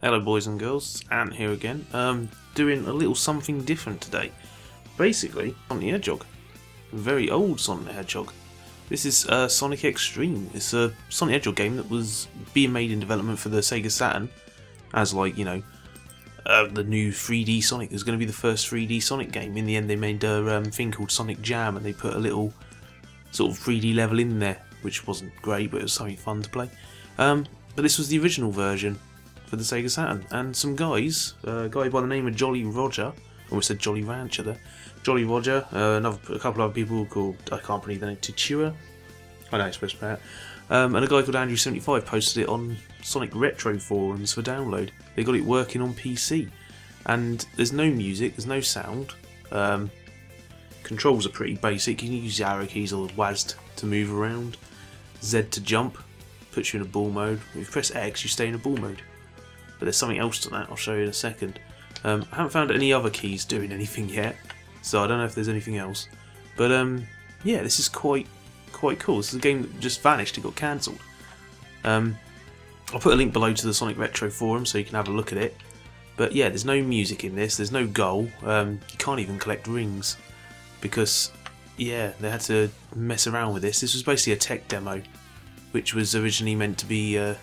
Hello boys and girls, Ant here again, doing a little something different today. Basically, Sonic the Hedgehog. A very old Sonic the Hedgehog. This is Sonic X-Treme. It's a Sonic the Hedgehog game that was being made in development for the Sega Saturn as, like, you know, the new 3D Sonic. It was going to be the first 3D Sonic game. In the end they made a thing called Sonic Jam and they put a little sort of 3D level in there, which wasn't great, but it was something fun to play. But this was the original version for the Sega Saturn, and some guys, a guy by the name of Jolly Roger, almost said Jolly Rancher there, Jolly Roger, a couple of other people called, I can't believe their name, Tutua, I know it's supposed to play it, and a guy called Andrew75 posted it on Sonic Retro forums for download. They got it working on PC, and there's no music, there's no sound, controls are pretty basic. You can use the arrow keys or WASD to move around, Z to jump, puts you in a ball mode. If you press X you stay in a ball mode. But there's something else to that, I'll show you in a second. I haven't found any other keys doing anything yet, so I don't know if there's anything else. But yeah, this is quite cool. This is a game that just vanished, it got cancelled. I'll put a link below to the Sonic Retro forum so you can have a look at it. But yeah, there's no music in this, there's no goal, you can't even collect rings. Because, yeah, they had to mess around with this. This was basically a tech demo, which was originally meant to be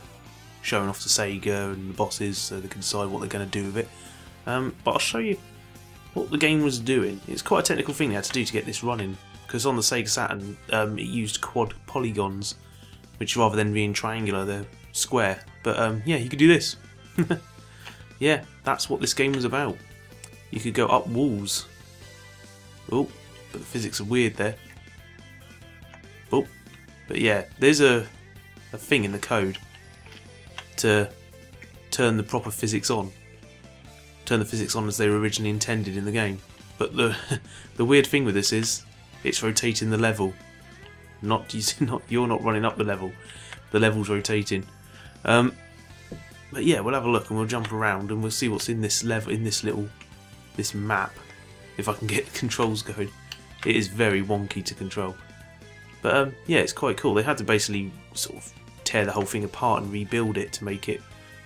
showing off to Sega and the bosses so they can decide what they're going to do with it. But I'll show you what the game was doing. It's quite a technical thing they had to do to get this running, because on the Sega Saturn it used quad polygons, which rather than being triangular they're square. But yeah, you could do this. Yeah, that's what this game was about. You could go up walls. Oh, but the physics are weird there. Oh, but yeah, there's a thing in the code to turn the proper physics on. Turn the physics on as they were originally intended in the game. But the weird thing with this is it's rotating the level. You're not running up the level. The level's rotating. But yeah, we'll have a look and we'll jump around and we'll see what's in this level, in this map. If I can get the controls going. It is very wonky to control. But yeah, it's quite cool. They had to basically sort of tear the whole thing apart and rebuild it to make it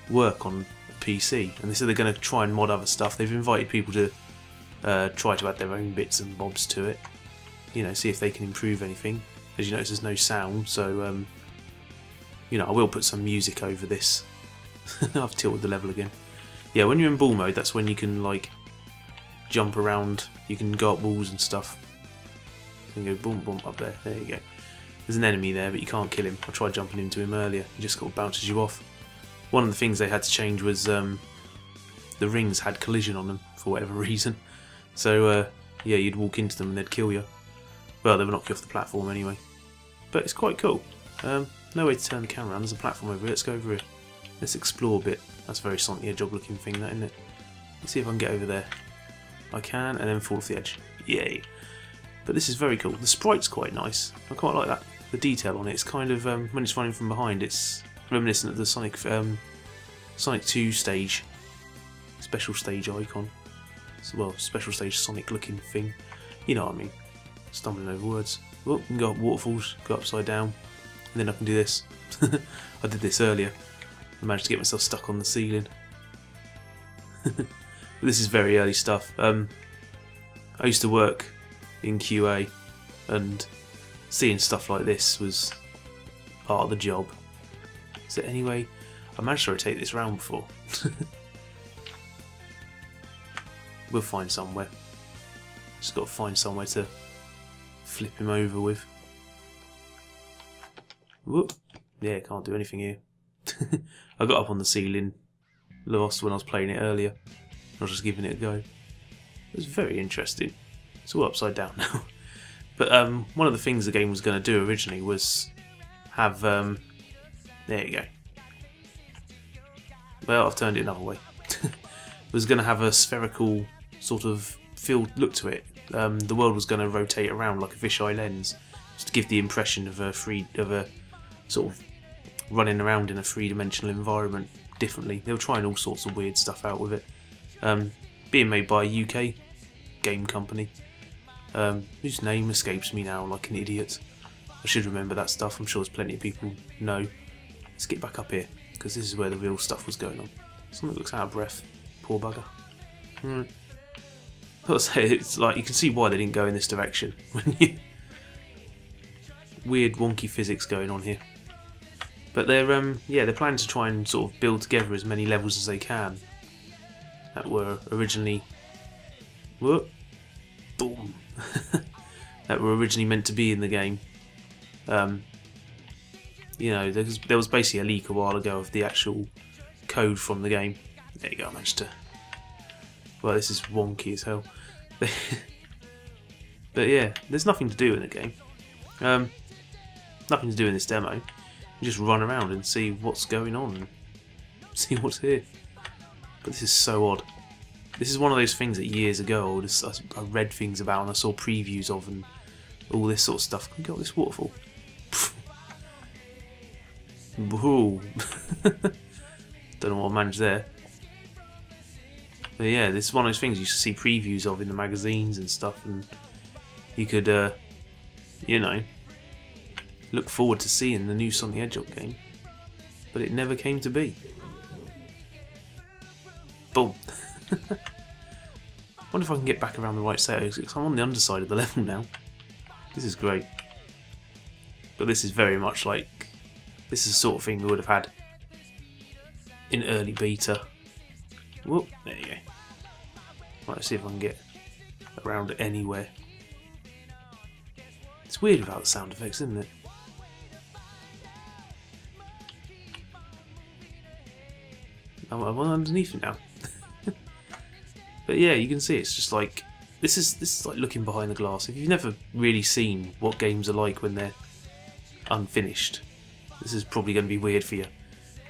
work on a PC. And they said they're going to try and mod other stuff. They've invited people to try to add their own bits and bobs to it. You know, see if they can improve anything. As you notice, there's no sound, so you know, I will put some music over this. I've tilted the level again. Yeah, when you're in ball mode, that's when you can like jump around. You can go up walls and stuff. You can go boom boom up there. There you go. There's an enemy there, but you can't kill him. I tried jumping into him earlier. He just sort of bounces you off. One of the things they had to change was the rings had collision on them for whatever reason. So yeah, you'd walk into them and they'd kill you. Well, they would knock you off the platform anyway. But it's quite cool. No way to turn the camera around. There's a platform over here. Let's go over here. Let's explore a bit. That's a very Sonic the Hedgehog looking thing, that, isn't it? Let's see if I can get over there. I can, and then fall off the edge. Yay! But this is very cool. The sprite's quite nice. I quite like that. The detail on it. It's kind of when it's running from behind, it's reminiscent of the Sonic 2 stage, special stage icon. Well, special stage Sonic looking thing. You know what I mean? Stumbling over words. Oh, you can go up waterfalls, go upside down, and then I can do this. I did this earlier. I managed to get myself stuck on the ceiling. But this is very early stuff. I used to work in QA, and seeing stuff like this was part of the job. So anyway, I managed to rotate this round before. We'll find somewhere. Just got to find somewhere to flip him over with. Whoop. Yeah, can't do anything here. I got up on the ceiling last when I was playing it earlier. I was just giving it a go. It was very interesting. It's all upside down now. But one of the things the game was going to do originally was have... there you go. Well, I've turned it another way. It was going to have a spherical sort of field look to it. The world was going to rotate around like a fisheye lens, just to give the impression of a sort of running around in a three-dimensional environment differently. They were trying all sorts of weird stuff out with it. Being made by a UK game company, whose name escapes me now like an idiot. I should remember that stuff. I'm sure there's plenty of people know. Let's get back up here, because this is where the real stuff was going on. Sonic looks out of breath. Poor bugger. I'll say it's like you can see why they didn't go in this direction. Weird wonky physics going on here. But they're they're planning to try and sort of build together as many levels as they can that were originally boom that were originally meant to be in the game. You know, there was basically a leak a while ago of the actual code from the game. There you go, I managed to. Well, this is wonky as hell. But yeah, there's nothing to do in the game. Nothing to do in this demo. You just run around and see what's going on and see what's here. But this is so odd. This is one of those things that years ago I read things about and I saw previews of and all this sort of stuff. Can we get this waterfall? Woohoo! Don't know what I managed there. But yeah, this is one of those things you used to see previews of in the magazines and stuff, and you could, you know, look forward to seeing the new Sonic the Hedgehog game. But it never came to be. Boom! I wonder if I can get back around the right side, because I'm on the underside of the level now. This is great. But this is very much like, this is the sort of thing we would have had in early beta. Whoop, there you go. Right, let's see if I can get around anywhere. It's weird without the sound effects, isn't it? I'm underneath it now. But yeah, you can see it's just like this is like looking behind the glass. If you've never really seen what games are like when they're unfinished, this is probably going to be weird for you,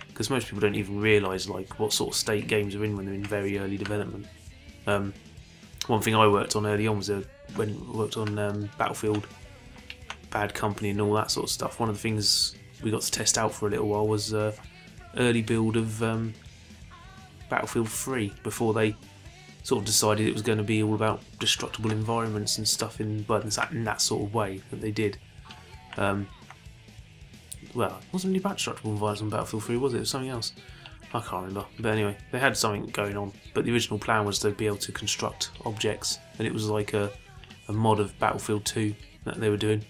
because most people don't even realise like what sort of state games are in when they're in very early development. One thing I worked on early on was when I worked on Battlefield, Bad Company and all that sort of stuff. One of the things we got to test out for a little while was early build of Battlefield 3 before they sort of decided it was going to be all about destructible environments and stuff in that sort of way that they did. Well, it wasn't really about destructible environments on Battlefield 3, was it? It was something else. I can't remember. But anyway, they had something going on. But the original plan was to be able to construct objects, and it was like a mod of Battlefield 2 that they were doing.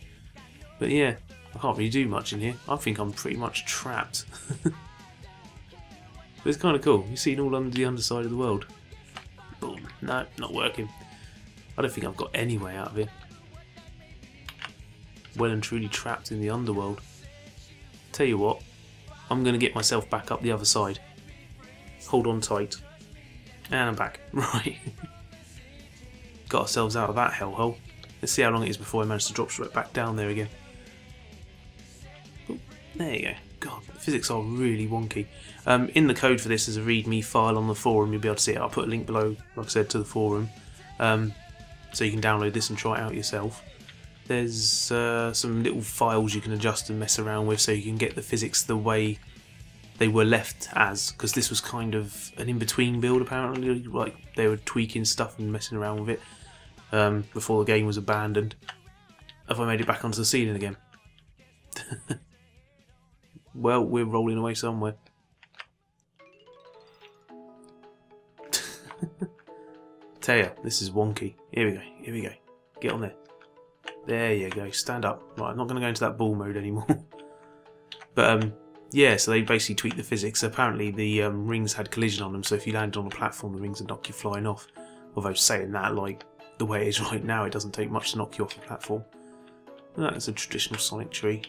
But yeah, I can't really do much in here. I think I'm pretty much trapped. But it's kind of cool. You've seen all under the underside of the world. Boom. No, not working. I don't think I've got any way out of here. Well and truly trapped in the underworld. Tell you what, I'm going to get myself back up the other side. Hold on tight. And I'm back. Right. Got ourselves out of that hellhole. Let's see how long it is before I manage to drop straight back down there again. Ooh, there you go. God, the physics are really wonky. In the code for this, there's a readme file on the forum. You'll be able to see it. I'll put a link below, like I said, to the forum. So you can download this and try it out yourself. There's some little files you can adjust and mess around with so you can get the physics the way they were left as, because this was kind of an in-between build apparently, like they were tweaking stuff and messing around with it before the game was abandoned. Have I made it back onto the ceiling again? Well, we're rolling away somewhere. Tell ya, this is wonky. Here we go, here we go. Get on there. There you go, stand up. Right, I'm not going to go into that ball mode anymore. But yeah, so they basically tweaked the physics. Apparently the rings had collision on them, so if you landed on a platform, the rings would knock you flying off. Although saying that, like the way it is right now, it doesn't take much to knock you off a platform. And that's a traditional Sonic tree.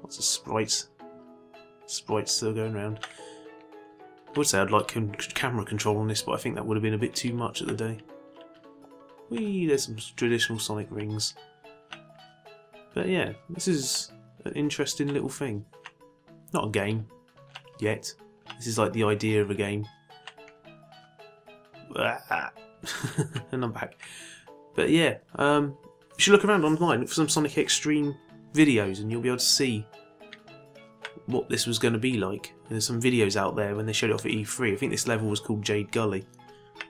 Lots of sprites. Sprites still going around. I would say I'd like camera control on this, but I think that would have been a bit too much at the day. Whee, there's some traditional Sonic rings. But yeah, this is an interesting little thing. Not a game yet. This is like the idea of a game. And I'm back. But yeah, you should look around online for some Sonic X-Treme videos and you'll be able to see what this was going to be like. There's some videos out there when they showed it off at E3. I think this level was called Jade Gully.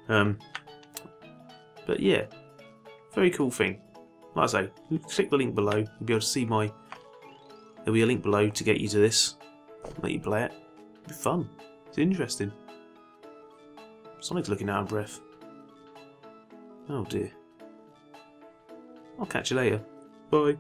But yeah, very cool thing. Like I say, click the link below. You'll be able to see my... There'll be a link below to get you to this. Let you play it. It'll be fun. It's interesting. Sonic's looking out of breath. Oh dear. I'll catch you later. Bye.